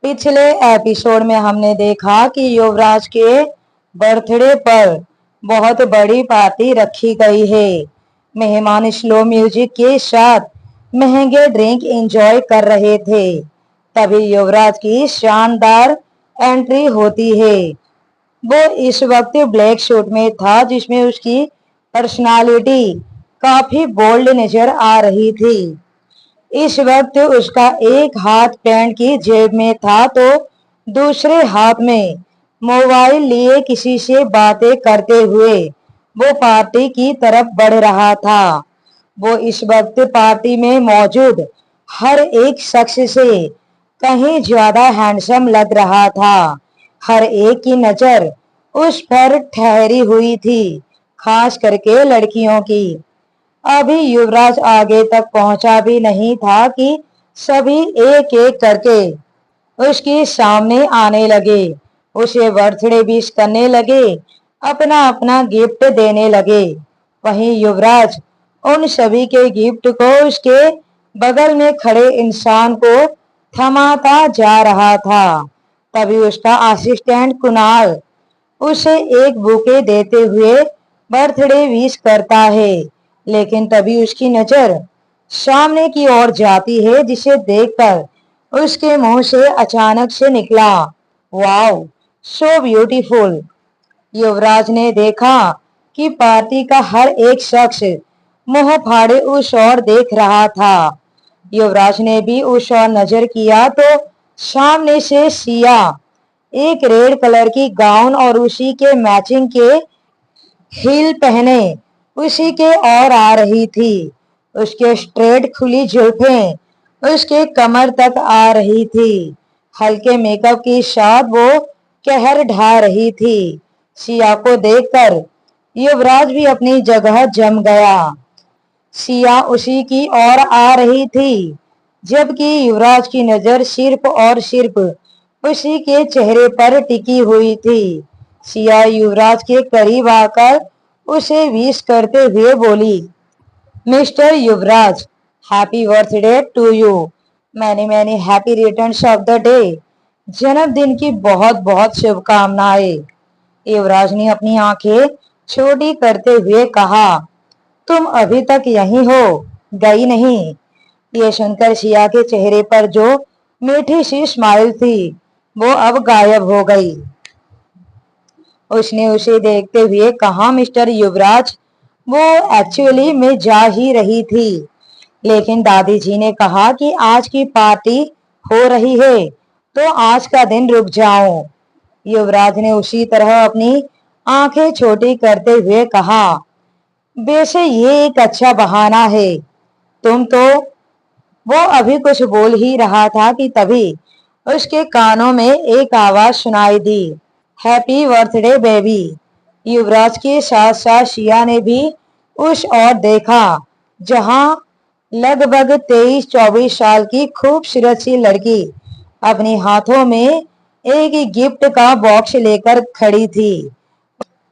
पिछले एपिसोड में हमने देखा कि युवराज के बर्थडे पर बहुत बड़ी पार्टी रखी गई है। मेहमान स्लो म्यूजिक के साथ महंगे ड्रिंक एंजॉय कर रहे थे। तभी युवराज की शानदार एंट्री होती है। वो इस वक्त ब्लैक सूट में था, जिसमें उसकी पर्सनालिटी काफी बोल्ड नजर आ रही थी। इस वक्त उसका एक हाथ पैंट की जेब में था तो दूसरे हाथ में मोबाइल लिए किसी से बातें करते हुए वो पार्टी की तरफ बढ़ रहा था। वो इस वक्त पार्टी में मौजूद हर एक शख्स से कहीं ज्यादा हैंडसम लग रहा था। हर एक की नजर उस पर ठहरी हुई थी, खास करके लड़कियों की। अभी युवराज आगे तक पहुंचा भी नहीं था कि सभी एक एक करके उसके सामने आने लगे, उसे बर्थडे विश करने लगे, अपना अपना गिफ्ट देने लगे। वहीं युवराज उन सभी के गिफ्ट को उसके बगल में खड़े इंसान को थमाता जा रहा था। तभी उसका असिस्टेंट कुणाल उसे एक बुके देते हुए बर्थडे विश करता है, लेकिन तभी उसकी नजर सामने की ओर जाती है, जिसे देखकर उसके मुंह से अचानक से निकला, वाओ, सो ब्यूटीफुल। युवराज ने देखा कि पार्टी का हर एक शख्स मुंह फाड़े उस ओर देख रहा था। युवराज ने भी उस ओर नजर किया तो सामने से सिया एक रेड कलर की गाउन और उसी के मैचिंग के हील पहने उसी के ओर आ रही थी। उसके स्ट्रेट खुली जुल्फें उसके कमर तक आ रही थी। हल्के मेकअप के साथ वो कहर ढा रही थी। सिया को देखकर युवराज भी अपनी जगह जम गया। सिया उसी की ओर आ रही थी, जबकि युवराज की नजर सिर्फ और सिर्फ उसी के चेहरे पर टिकी हुई थी। सिया युवराज के करीब आकर उसे विश करते हुए बोली, mister Yuvraj, happy birthday to you. Many many happy returns of the day. जन्मदिन की बहुत बहुत शुभकामनाएं। युवराज ने अपनी आंखें छोटी करते हुए कहा, तुम अभी तक यहीं हो, गई नहीं। ये सुनकर सिया के चेहरे पर जो मीठी सी स्माइल थी वो अब गायब हो गई। उसने उसे देखते हुए कहा, मिस्टर युवराज, वो एक्चुअली मैं जा ही रही थी, लेकिन दादी जी ने कहा कि आज की पार्टी हो रही है तो आज का दिन रुक जाओ। युवराज ने उसी तरह अपनी आंखें छोटी करते हुए कहा, वैसे ये एक अच्छा बहाना है। तुम तो वो अभी कुछ बोल ही रहा था कि तभी उसके कानों में एक आवाज सुनाई दी, हैप्पी बर्थडे बेबी। युवराज के साथ साथ शिया ने भी उस ओर देखा, जहां लगभग 23-24 साल की खूबसूरत सी लड़की अपने हाथों में एक गिफ्ट का बॉक्स लेकर खड़ी थी।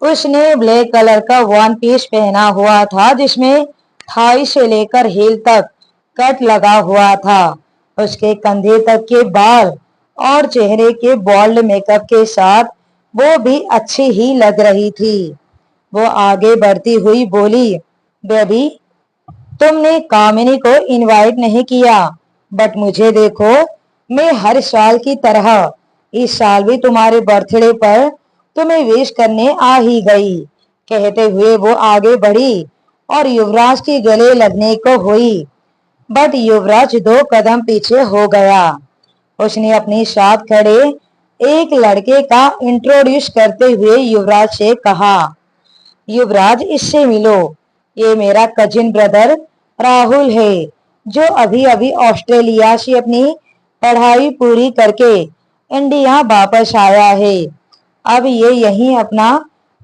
उसने ब्लैक कलर का वन पीस पहना हुआ था, जिसमें थाई से लेकर हील तक कट लगा हुआ था। उसके कंधे तक के बाल और चेहरे के बोल्ड मेकअप के साथ वो भी अच्छी ही लग रही थी। वो आगे बढ़ती हुई बोली, बेबी, तुमने कामिनी को इनवाइट नहीं किया, बट मुझे देखो, मैं हर साल की तरह इस साल भी तुम्हारे बर्थडे पर तुम्हें विश करने आ ही गई। कहते हुए वो आगे बढ़ी और युवराज के गले लगने को हुई, बट युवराज 2 कदम पीछे हो गया। उसने अपने साथ खड़े एक लड़के का इंट्रोड्यूस करते हुए युवराज से कहा, युवराज, इससे मिलो, ये मेरा कजिन ब्रदर राहुल है, जो अभी अभी ऑस्ट्रेलिया से अपनी पढ़ाई पूरी करके इंडिया वापस आया है। अब ये यहीं अपना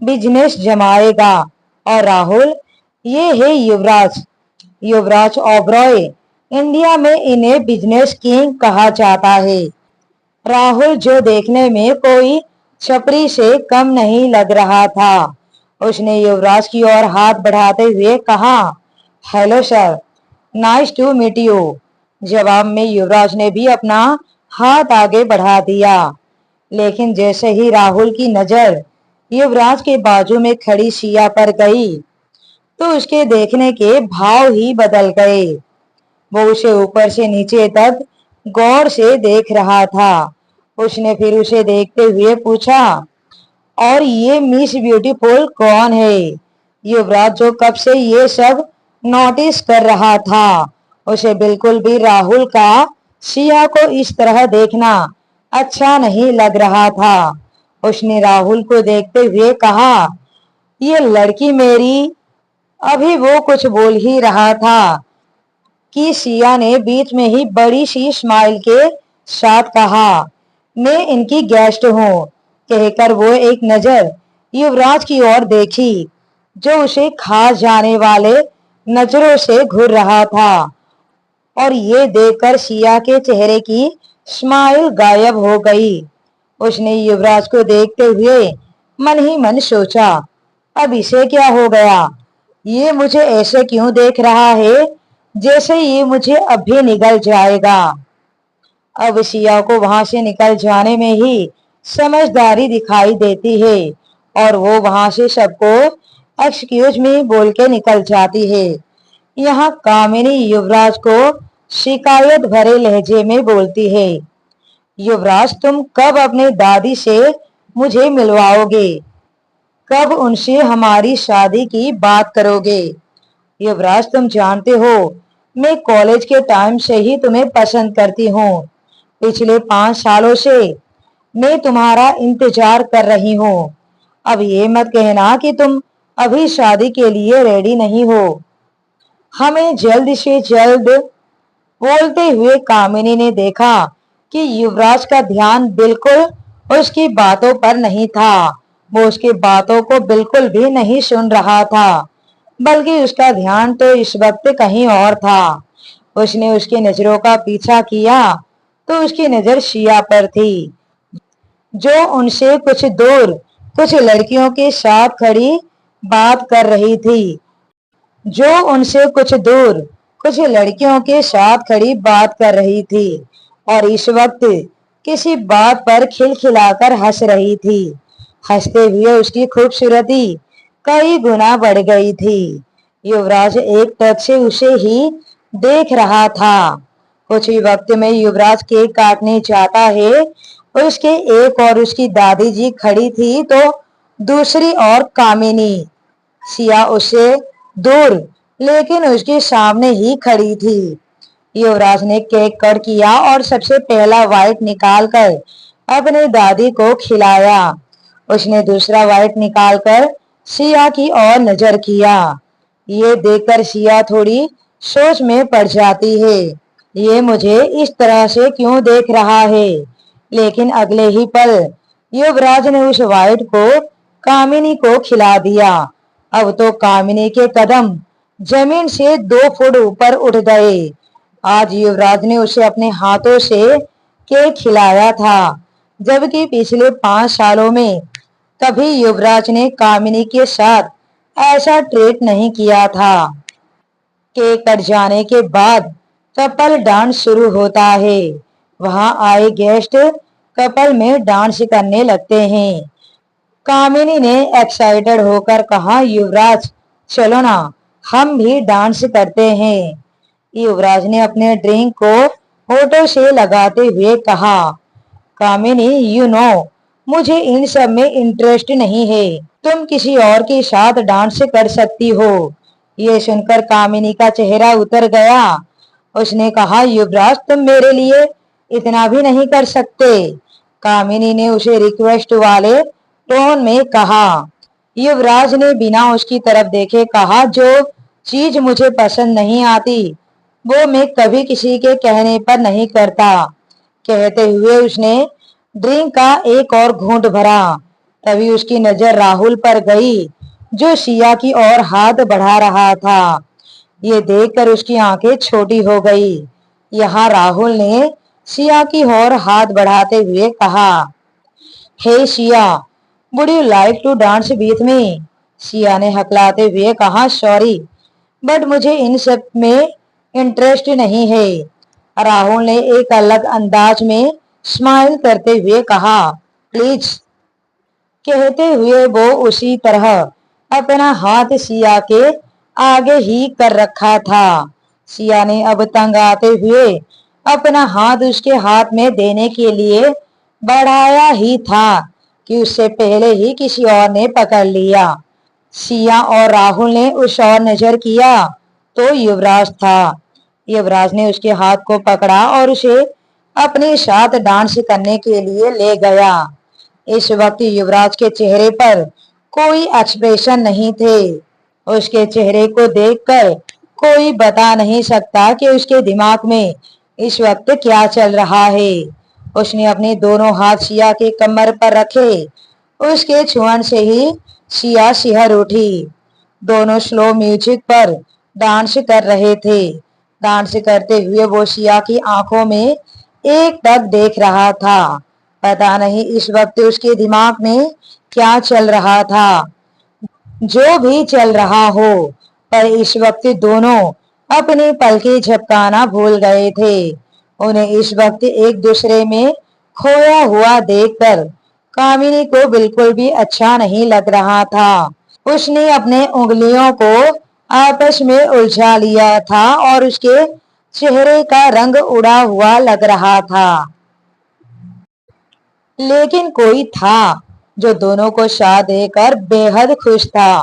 बिजनेस जमाएगा। और राहुल, ये है युवराज, युवराज ओबरॉय। इंडिया में इन्हें बिजनेस किंग कहा जाता है। राहुल, जो देखने में कोई छपरी से कम नहीं लग रहा था, उसने युवराज की ओर हाथ बढ़ाते हुए कहा, hello sir, nice to meet you. जवाब में युवराज ने भी अपना हाथ आगे बढ़ा दिया। लेकिन जैसे ही राहुल की नजर युवराज के बाजू में खड़ी सिया पर गई तो उसके देखने के भाव ही बदल गए। वो उसे ऊपर से नीचे तक गौर से देख रहा था। उसने फिर उसे देखते हुए पूछा, और ये मिस ब्यूटीफुल कौन है? युवराज, जो कब से ये सब नोटिस कर रहा था, उसे बिल्कुल भी राहुल का सिया को इस तरह देखना अच्छा नहीं लग रहा था। उसने राहुल को देखते हुए कहा, ये लड़की मेरी। अभी वो कुछ बोल ही रहा था कि सिया ने बीच में ही बड़ी सी स्माइल के साथ कहा, मैं इनकी गेस्ट हूँ। कहकर वो एक नजर युवराज की ओर देखी, जो उसे खा जाने वाले नजरों से घूर रहा था। और ये देखकर सिया के चेहरे की स्माइल गायब हो गई। उसने युवराज को देखते हुए मन ही मन सोचा, अब इसे क्या हो गया? ये मुझे ऐसे क्यों देख रहा है जैसे ये मुझे अभी निगल जाएगा। अब सिया को वहां से निकल जाने में ही समझदारी दिखाई देती है और वो वहां से सबको एक्सक्यूज मी बोल के निकल जाती है। यहाँ कामिनी युवराज को शिकायत भरे लहजे में बोलती है, युवराज, तुम कब अपने दादी से मुझे मिलवाओगे? कब उनसे हमारी शादी की बात करोगे? युवराज, तुम जानते हो मैं कॉलेज के टाइम से ही तुम्हें पसंद करती हूँ। पिछले 5 सालों से मैं तुम्हारा इंतजार कर रही हूँ। अब ये मत कहना कि तुम अभी शादी के लिए रेडी नहीं हो। हमें जल्द से जल्द। बोलते हुए कामिनी ने देखा कि युवराज का ध्यान बिल्कुल उसकी बातों पर नहीं था। वो उसकी बातों को बिल्कुल भी नहीं सुन रहा था, बल्कि उसका ध्यान तो इस वक्त कहीं और था। उसने उसकी नजरों का पीछा किया तो उसकी नजर शिया पर थी, जो उनसे कुछ दूर कुछ लड़कियों के साथ खड़ी बात कर रही थी। जो उनसे कुछ दूर कुछ लड़कियों के साथ खड़ी बात कर रही थी और इस वक्त किसी बात पर खिलखिलाकर हंस रही थी। हंसते हुए उसकी खूबसूरती कई गुना बढ़ गई थी। युवराज एक टक से उसे ही देख रहा था। कुछ ही वक्त में युवराज केक काटने जाता है। उसके एक और उसकी दादी जी खड़ी थी तो दूसरी ओर कामिनी। सिया उससे दूर लेकिन उसके सामने ही खड़ी थी। युवराज ने केक कट किया और सबसे पहला वाइट निकालकर अपने दादी को खिलाया। उसने दूसरा वाइट निकालकर सिया की ओर नजर किया। ये देखकर सिया थोड़ी सोच में पड़ जाती है, ये मुझे इस तरह से क्यों देख रहा है। लेकिन अगले ही पल युवराज ने उस वाइट को कामिनी को खिला दिया। अब तो कामिनी के कदम जमीन से 2 फुट ऊपर उठ गए। आज युवराज ने उसे अपने हाथों से केक खिलाया था, जबकि पिछले 5 सालों में कभी युवराज ने कामिनी के साथ ऐसा ट्रीट नहीं किया था। केक कट जाने के बाद कपल डांस शुरू होता है। वहां आए गेस्ट कपल में डांस करने लगते हैं। कामिनी ने एक्साइटेड होकर कहा, युवराज चलो ना, हम भी डांस करते हैं। युवराज ने अपने ड्रिंक को होठों से लगाते हुए कहा, कामिनी, यू नो मुझे इन सब में इंटरेस्ट नहीं है। तुम किसी और के साथ डांस कर सकती हो। ये सुनकर कामिनी का चेहरा उतर गया। उसने कहा, युवराज, तुम मेरे लिए इतना भी नहीं कर सकते। कामिनी ने उसे रिक्वेस्ट वाले टोन में कहा। युवराज ने बिना उसकी तरफ देखे कहा, जो चीज मुझे पसंद नहीं आती वो मैं कभी किसी के कहने पर नहीं करता। कहते हुए उसने ड्रिंक का एक और घूंट भरा। तभी उसकी नजर राहुल पर गई, जो सिया की ओर हाथ बढ़ा रहा था। ये देखकर उसकी आंखें छोटी हो गई। यहाँ राहुल ने सिया की ओर हाथ बढ़ाते हुए कहा, hey Siya, would you like to dance with me? Siya ने हकलाते हुए कहा, सॉरी बट मुझे इन सब में इंटरेस्ट नहीं है। राहुल ने एक अलग अंदाज में स्माइल करते हुए कहा, प्लीज। कहते हुए वो उसी तरह अपना हाथ सिया के आगे ही कर रखा था। सिया ने अब तंग आते हुए अपना हाथ उसके हाथ में देने के लिए बढ़ाया ही था कि उससे पहले ही किसी और ने पकड़ लिया। सिया और राहुल ने उस और नजर किया तो युवराज था। युवराज ने उसके हाथ को पकड़ा और उसे अपने साथ डांस करने के लिए ले गया। इस वक्त युवराज के चेहरे पर कोई एक्सप्रेशन नहीं थे। उसके चेहरे को देखकर कोई बता नहीं सकता कि उसके दिमाग में इस वक्त क्या चल रहा है। उसने अपने दोनों हाथ सिया के कमर पर रखे। उसके छुअन से ही सिया सिहर उठी। दोनों स्लो म्यूजिक पर डांस कर रहे थे। डांस करते हुए वो सिया की आंखों में एक टक देख रहा था। पता नहीं इस वक्त उसके दिमाग में क्या चल रहा था। जो भी चल रहा हो, पर इस वक्त दोनों अपने पलके झपकाना भूल गए थे। उन्हें इस वक्त एक दूसरे में खोया हुआ देखकर कामिनी को बिल्कुल भी अच्छा नहीं लग रहा था। उसने अपने उंगलियों को आपस में उलझा लिया था और उसके चेहरे का रंग उड़ा हुआ लग रहा था। लेकिन कोई था जो दोनों को साथ देकर बेहद खुश था,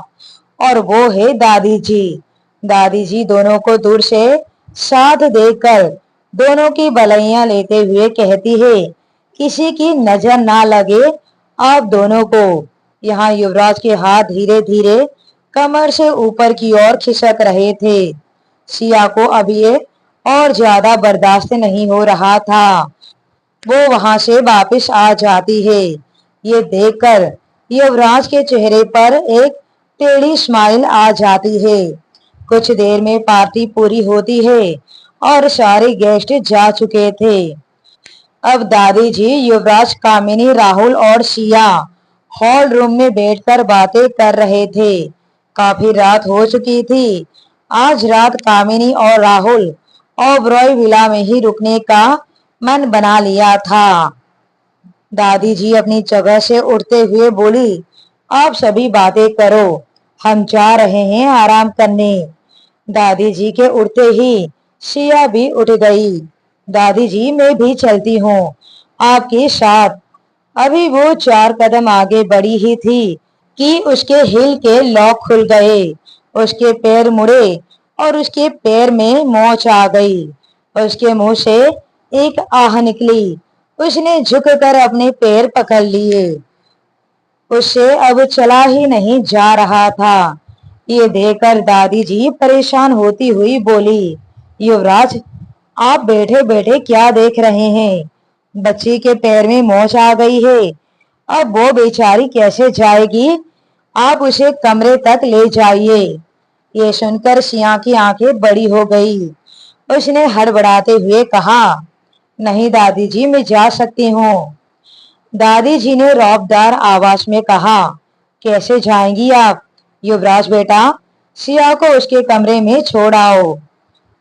और वो है दादी जी। दादी जी दोनों को दूर से साथ देखकर दोनों की भलाइयां लेते हुए कहती है, किसी की नजर ना लगे आप दोनों को। यहाँ युवराज के हाथ धीरे धीरे कमर से ऊपर की ओर खिसक रहे थे। सिया को अब ये और ज्यादा बर्दाश्त नहीं हो रहा था। वो वहां से वापस आ जाती है। ये देखकर युवराज के चेहरे पर एक टेढ़ी स्माइल आ जाती है। कुछ देर में पार्टी पूरी होती है और सारे गेस्ट जा चुके थे। अब दादी जी, युवराज, कामिनी, राहुल और सिया हॉल रूम में बैठकर बातें कर रहे थे। काफी रात हो चुकी थी। आज रात कामिनी और राहुल ओबरॉय विला में ही रुकने का मन बना लिया था। दादी जी अपनी जगह से उठते हुए बोली, आप सभी बातें करो, हम जा रहे हैं आराम करने। दादी जी के उठते ही सिया भी उठ गई। दादी जी, मैं भी चलती हूँ आपके साथ। अभी वो 4 कदम आगे बढ़ी ही थी कि उसके हिल के लॉक खुल गए। उसके पैर मुड़े और उसके पैर में मोच आ गई। उसके मुंह से एक आह निकली। उसने झुककर अपने पैर पकड़ लिए। उससे अब चला ही नहीं जा रहा था। ये देखकर दादी जी परेशान होती हुई बोली, युवराज, आप बैठे बैठे क्या देख रहे हैं? बच्ची के पैर में मोच आ गई है। अब वो बेचारी कैसे जाएगी? आप उसे कमरे तक ले जाइए। ये सुनकर सिया की आंखें बड़ी हो गई। उसने हड़बड़ाते हुए कहा, नहीं दादी जी, मैं जा सकती हूँ। दादी जी ने रौबदार आवाज में कहा, कैसे जाएंगी आप? युवराज बेटा, सिया को उसके कमरे में छोड़ आओ।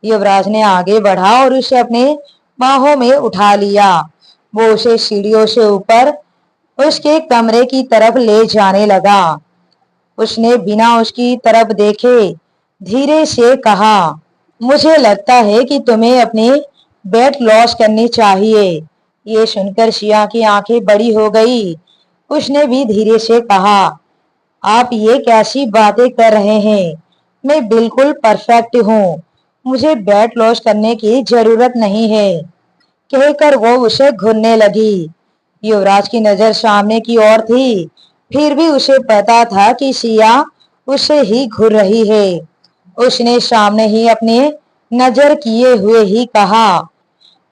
युवराज ने आगे बढ़ा और उसे अपने बाहों में उठा लिया। वो उसे सीढ़ियों से ऊपर उसके कमरे की तरफ ले जाने लगा। उसने बिना उसकी तरफ देखे धीरे से कहा, मुझे लगता है कि तुम्हें अपनी वेट लॉस करनी चाहिए। ये सुनकर सिया की आंखें बड़ी हो गई। उसने भी धीरे से कहा, आप ये कैसी बातें कर रहे हैं? मैं बिल्कुल परफेक्ट हूँ। मुझे वेट लॉस करने की जरूरत नहीं है। कहकर वो उसे घूरने लगी। युवराज की नजर सामने की ओर थी, फिर भी उसे पता था कि सिया उसे ही घूर रही है। उसने सामने ही अपने नजर किए हुए ही कहा,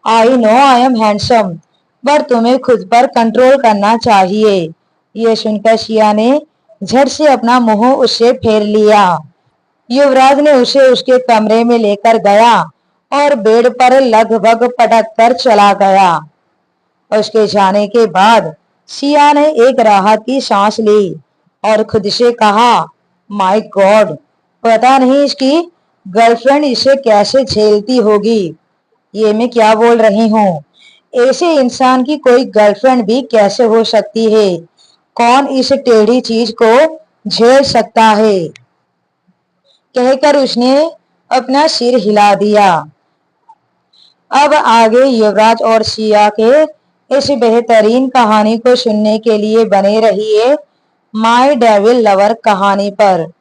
I know I am handsome, पर तुम्हें खुद पर कंट्रोल करना चाहिए। ये सुनकर सिया ने झट से अपना मुंह उससे फेर लिया। युवराज ने उसे उसके कमरे में लेकर गया और बेड पर लगभग पटक कर चला गया। उसके जाने के बाद सिया ने एक राहत की सांस ली और खुद से कहा, माय गॉड, पता नहीं इसकी गर्लफ्रेंड इसे कैसे झेलती होगी। ये मैं क्या बोल रही हूँ? ऐसे इंसान की कोई गर्लफ्रेंड भी कैसे हो सकती है? कौन इस टेढ़ी चीज को झेल सकता है? कहकर उसने अपना सिर हिला दिया। अब आगे युवराज और सिया के इस बेहतरीन कहानी को सुनने के लिए बने रहिए माय डेविल लवर कहानी पर।